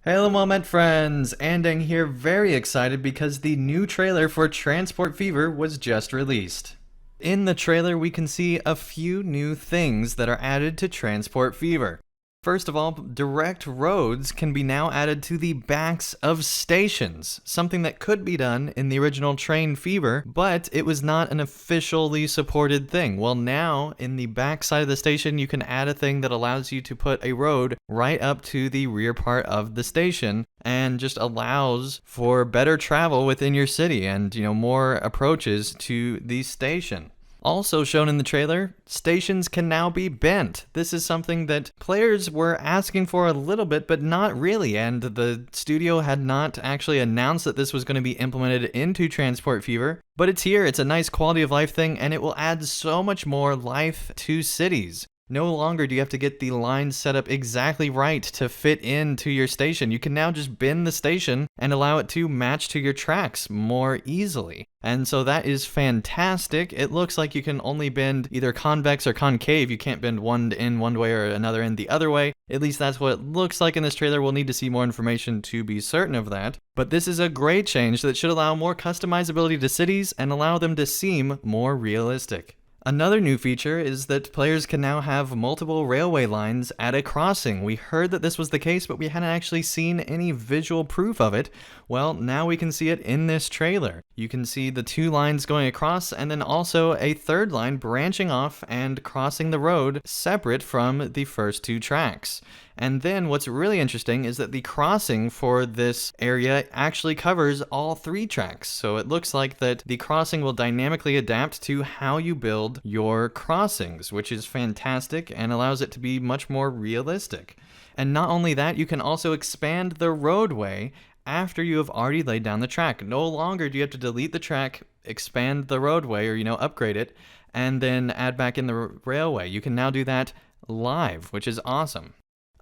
Hello Moment friends, Andang here, very excited because the new trailer for Transport Fever was just released. In the trailer we can see a few new things that are added to Transport Fever. First of all, direct roads can be now added to the backs of stations, something that could be done in the original Train Fever, but it was not an officially supported thing. Well, now in the back side of the station you can add a thing that allows you to put a road right up to the rear part of the station and just allows for better travel within your city and, more approaches to the station. Also shown in the trailer, stations can now be bent. This is something that players were asking for a little bit, but not really, and the studio had not actually announced that this was going to be implemented into Transport Fever, but it's here. It's a nice quality of life thing, and it will add so much more life to cities. No longer do you have to get the lines set up exactly right to fit into your station. You can now just bend the station and allow it to match to your tracks more easily. And so that is fantastic. It looks like you can only bend either convex or concave. You can't bend one end one way or another end the other way. At least that's what it looks like in this trailer. We'll need to see more information to be certain of that. But this is a great change that should allow more customizability to cities and allow them to seem more realistic. Another new feature is that players can now have multiple railway lines at a crossing. We heard that this was the case, but we hadn't actually seen any visual proof of it. Well, now we can see it in this trailer. You can see the two lines going across and then also a third line branching off and crossing the road separate from the first two tracks. And then what's really interesting is that the crossing for this area actually covers all three tracks. So it looks like that the crossing will dynamically adapt to how you build your crossings, which is fantastic and allows it to be much more realistic. And not only that, you can also expand the roadway after you have already laid down the track. No longer do you have to delete the track, expand the roadway, or upgrade it, and then add back in the railway. You can now do that live, which is awesome.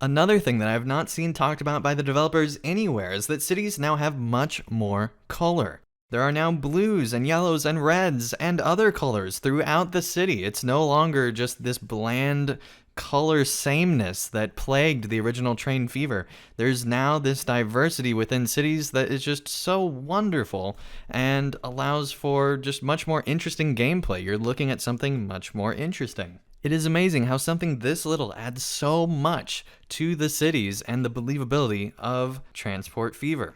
Another thing that I have not seen talked about by the developers anywhere is that cities now have much more color. There are now blues and yellows and reds and other colors throughout the city. It's no longer just this bland color sameness that plagued the original Train Fever. There's now this diversity within cities that is just so wonderful and allows for just much more interesting gameplay. You're looking at something much more interesting. It is amazing how something this little adds so much to the cities and the believability of Transport Fever.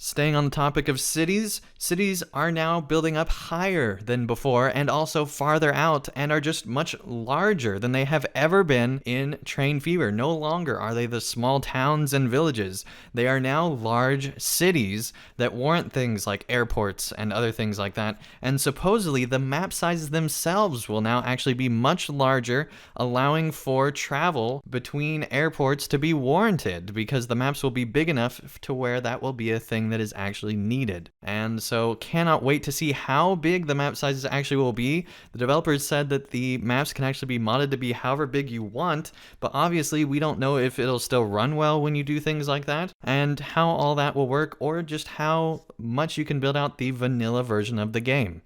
Staying on the topic of cities, cities are now building up higher than before and also farther out and are just much larger than they have ever been in Train Fever. No longer are they the small towns and villages. They are now large cities that warrant things like airports and other things like that. And supposedly the map sizes themselves will now actually be much larger, allowing for travel between airports to be warranted because the maps will be big enough to where that will be a thing that is actually needed. And so cannot wait to see how big the map sizes actually will be. The developers said that the maps can actually be modded to be however big you want, but obviously we don't know if it'll still run well when you do things like that and how all that will work or just how much you can build out the vanilla version of the game.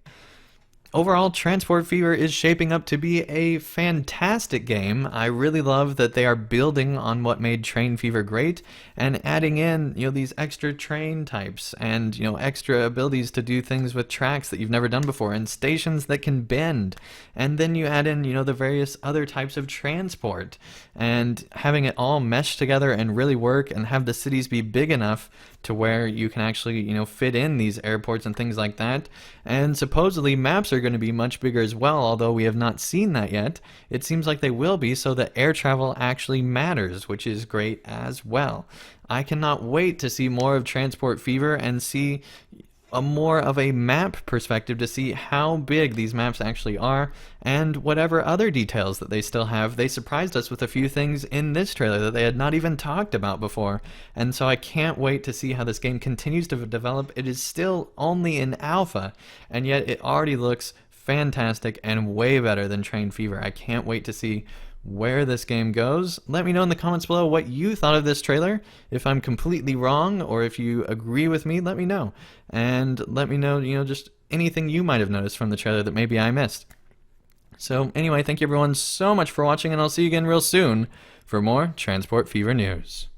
Overall, Transport Fever is shaping up to be a fantastic game. I really love that they are building on what made Train Fever great and adding in, these extra train types and, extra abilities to do things with tracks that you've never done before and stations that can bend. And then you add in, the various other types of transport and having it all mesh together and really work and have the cities be big enough to where you can actually, fit in these airports and things like that. And supposedly maps are going to be much bigger as well, although we have not seen that yet. It seems like they will be, so that air travel actually matters, which is great as well. I cannot wait to see more of Transport Fever and see more of a map perspective to see how big these maps actually are and whatever other details that they still have. They surprised us with a few things in this trailer that they had not even talked about before, and so I can't wait to see how this game continues to develop. It is still only in alpha, and yet it already looks fantastic and way better than Train Fever. I can't wait to see where this game goes. Let me know in the comments below what you thought of this trailer. If I'm completely wrong or if you agree with me, let me know. And let me know, just anything you might have noticed from the trailer that maybe I missed. So anyway, thank you everyone so much for watching, and I'll see you again real soon for more Transport Fever news.